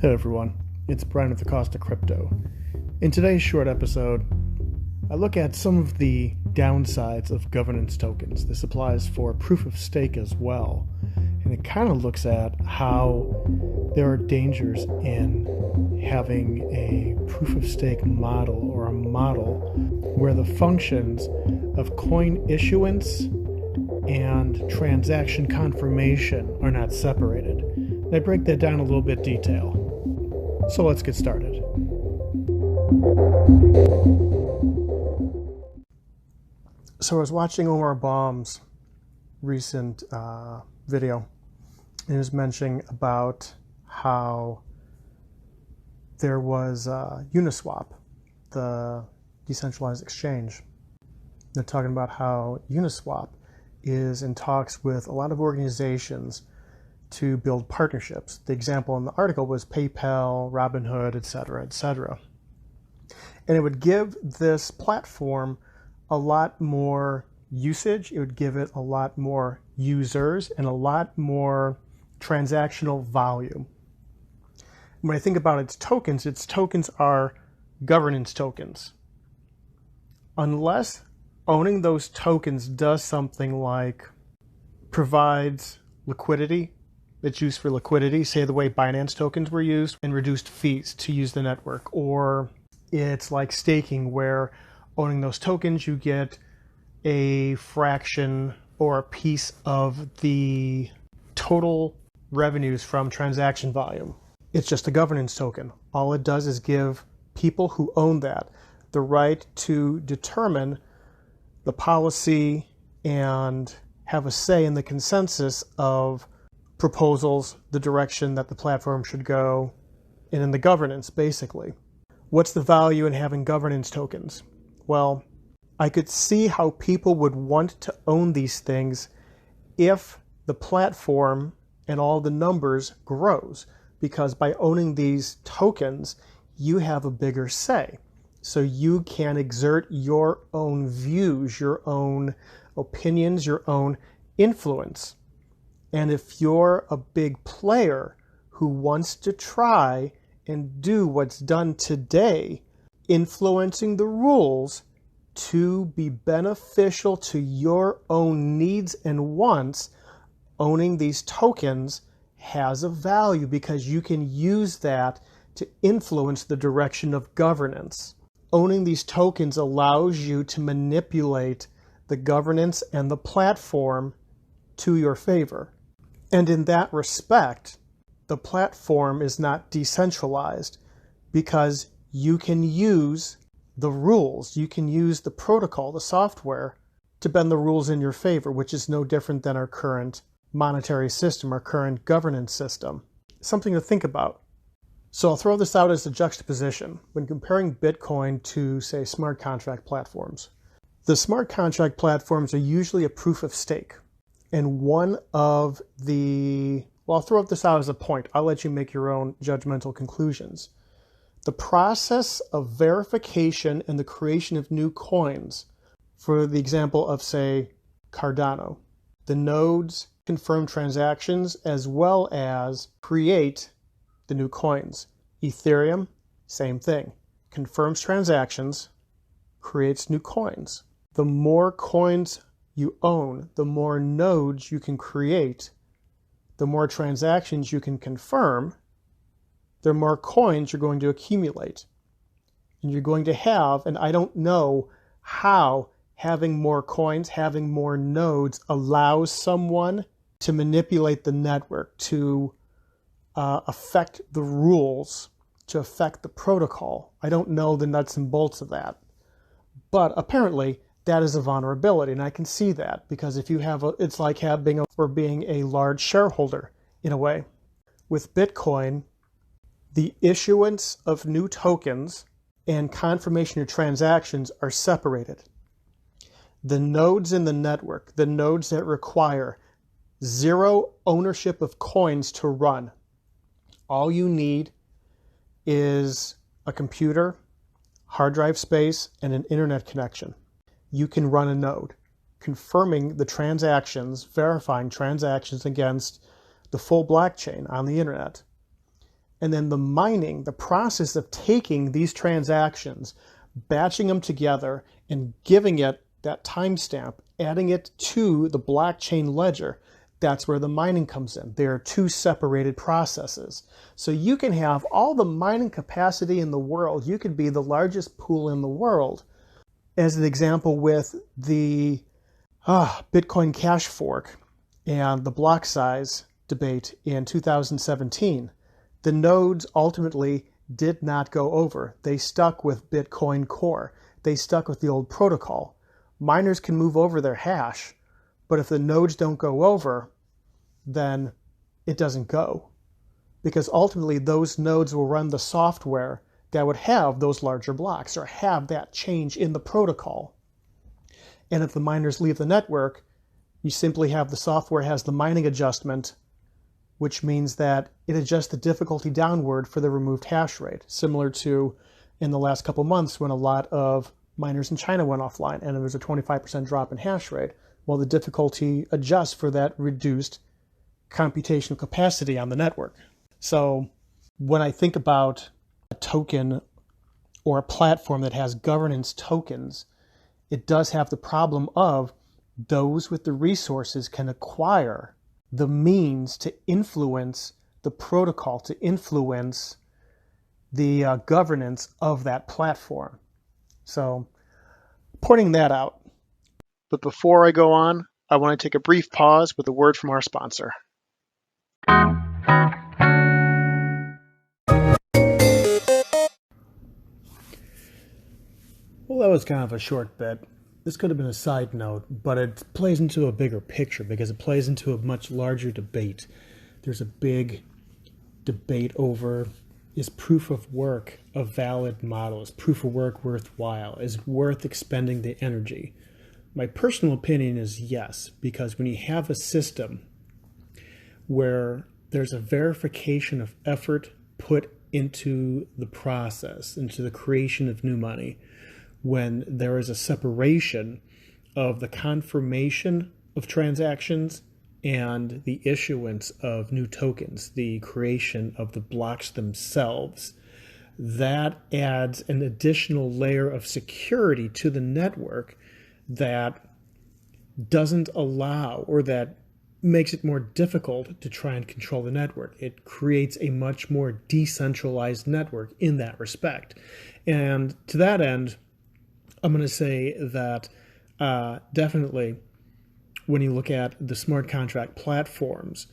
Hey everyone, it's Brian with the Cost of Crypto. In today's short episode, I look at some of the downsides of governance tokens. This applies for proof of stake as well. And it kind of looks at how there are dangers in having a proof of stake model or a model where the functions of coin issuance and transaction confirmation are not separated. And I break that down a little bit detail. So let's get started. So I was watching Omar Baum's recent video, and he was mentioning about how there was Uniswap, the decentralized exchange. They're talking about how Uniswap is in talks with a lot of organizations to build partnerships. The example in the article was PayPal, Robinhood, etc., etc. And it would give this platform a lot more usage. It would give it a lot more users and a lot more transactional volume. When I think about its tokens are governance tokens. Unless owning those tokens does something like provides liquidity, it's used for liquidity, say the way Binance tokens were used, and reduced fees to use the network. Or it's like staking, where owning those tokens, you get a fraction or a piece of the total revenues from transaction volume. It's just a governance token. All it does is give people who own that the right to determine the policy and have a say in the consensus of proposals, the direction that the platform should go, and in the governance, basically. What's the value in having governance tokens? Well, I could see how people would want to own these things if the platform and all the numbers grows, because by owning these tokens, you have a bigger say. So you can exert your own views, your own opinions, your own influence. And if you're a big player who wants to try and do what's done today, influencing the rules to be beneficial to your own needs and wants, owning these tokens has a value because you can use that to influence the direction of governance. Owning these tokens allows you to manipulate the governance and the platform to your favor. And in that respect, the platform is not decentralized because you can use the rules, you can use the protocol, the software, to bend the rules in your favor, which is no different than our current monetary system, our current governance system. Something to think about. So I'll throw this out as a juxtaposition. When comparing Bitcoin to, say, smart contract platforms, the smart contract platforms are usually a proof of stake. And one of the, well, I'll throw this out as a point. I'll let you make your own judgmental conclusions. The process of verification and the creation of new coins, for the example of, say, Cardano, the nodes confirm transactions as well as create the new coins. Ethereum, same thing. Confirms transactions, creates new coins. The more coins you own, the more nodes you can create, the more transactions you can confirm, the more coins you're going to accumulate. And you're going to have, and I don't know how having more coins, having more nodes allows someone to manipulate the network, to affect the rules, to affect the protocol. I don't know the nuts and bolts of that. But apparently, that is a vulnerability, and I can see that because if you have it's like being a large shareholder in a way. With Bitcoin, the issuance of new tokens and confirmation of transactions are separated. The nodes in the network, the nodes that require zero ownership of coins to run, all you need is a computer, hard drive space, and an internet connection. You can run a node, confirming the transactions, verifying transactions against the full blockchain on the internet. And then the mining, the process of taking these transactions, batching them together, and giving it that timestamp, adding it to the blockchain ledger, that's where the mining comes in. They are two separated processes. So you can have all the mining capacity in the world. You could be the largest pool in the world. As an example with the Bitcoin Cash fork and the block size debate in 2017, the nodes ultimately did not go over. They stuck with Bitcoin Core. They stuck with the old protocol. Miners can move over their hash, but if the nodes don't go over, then it doesn't go. Because ultimately those nodes will run the software that would have those larger blocks or have that change in the protocol. And if the miners leave the network, you simply have the software has the mining adjustment, which means that it adjusts the difficulty downward for the removed hash rate, similar to in the last couple months when a lot of miners in China went offline and there was a 25% drop in hash rate. Well, the difficulty adjusts for that reduced computational capacity on the network. So when I think about a token or a platform that has governance tokens, it does have the problem of those with the resources can acquire the means to influence the protocol, to influence the governance of that platform. So pointing that out. But before I go on, I want to take a brief pause with a word from our sponsor. Well, that was kind of a short bit. This could have been a side note, but it plays into a bigger picture because it plays into a much larger debate. There's a big debate over, is proof of work a valid model? Is proof of work worthwhile? Is it worth expending the energy? My personal opinion is yes, because when you have a system where there's a verification of effort put into the process, into the creation of new money, when there is a separation of the confirmation of transactions and the issuance of new tokens, the creation of the blocks themselves, that adds an additional layer of security to the network that doesn't allow, or that makes it more difficult to try and control the network. It creates a much more decentralized network in that respect. And to that end, I'm going to say that definitely when you look at the smart contract platforms,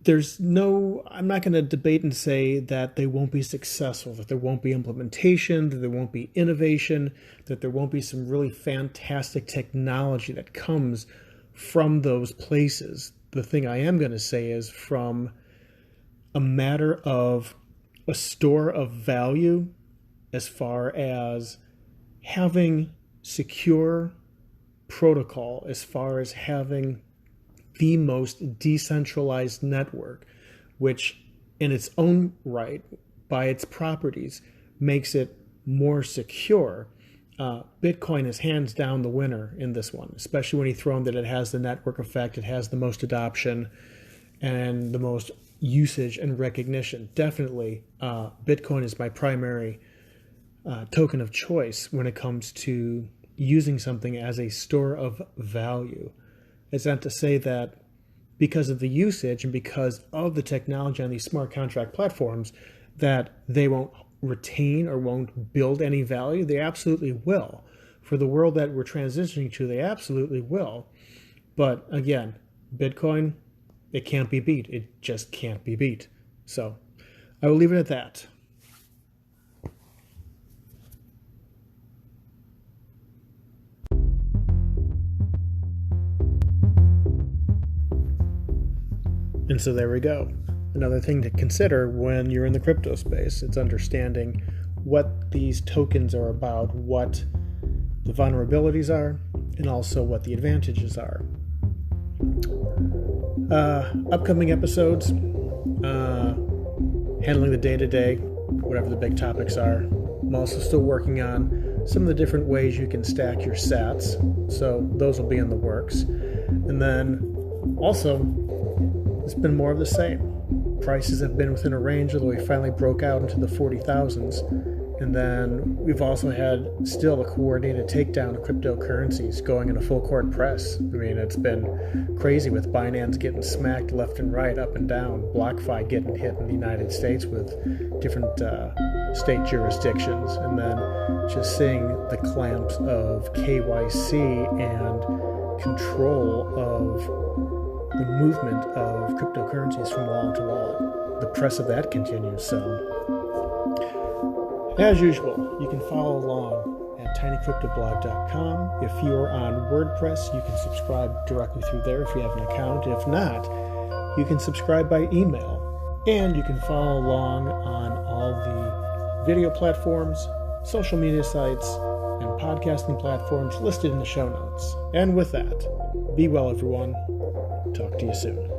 I'm not going to debate and say that they won't be successful, that there won't be implementation, that there won't be innovation, that there won't be some really fantastic technology that comes from those places. The thing I am going to say is, from a matter of a store of value, as far as having secure protocol, as far as having the most decentralized network, which in its own right, by its properties, makes it more secure, Bitcoin is hands down the winner in this one, especially when you throw in that it has the network effect, it has the most adoption and the most usage and recognition. Definitely, Bitcoin is my primary token of choice when it comes to using something as a store of value. It's not to say that because of the usage and because of the technology on these smart contract platforms that they won't retain or won't build any value. They absolutely will. For the world that we're transitioning to, they absolutely will. But again, Bitcoin, it can't be beat. It just can't be beat. So I will leave it at that. And so there we go. Another thing to consider when you're in the crypto space, it's understanding what these tokens are about, what the vulnerabilities are, and also what the advantages are. Upcoming episodes, handling the day-to-day, whatever the big topics are. I'm also still working on some of the different ways you can stack your sats, so those will be in the works. And then also, it's been more of the same. prices have been within a range, although we finally broke out into the 40,000s. And then we've also had still a coordinated takedown of cryptocurrencies going in a full court press. I mean, it's been crazy with Binance getting smacked left and right, up and down, BlockFi getting hit in the United States with different state jurisdictions, and then just seeing the clamps of KYC and control of the movement of cryptocurrencies from wallet to wallet. The press of that continues, so... As usual, you can follow along at TINYCRYPTOBLOG.com. If you're on WordPress, you can subscribe directly through there if you have an account. If not, you can subscribe by email. And you can follow along on all the video platforms, social media sites, and podcasting platforms listed in the show notes. And with that, be well, everyone. Talk to you soon.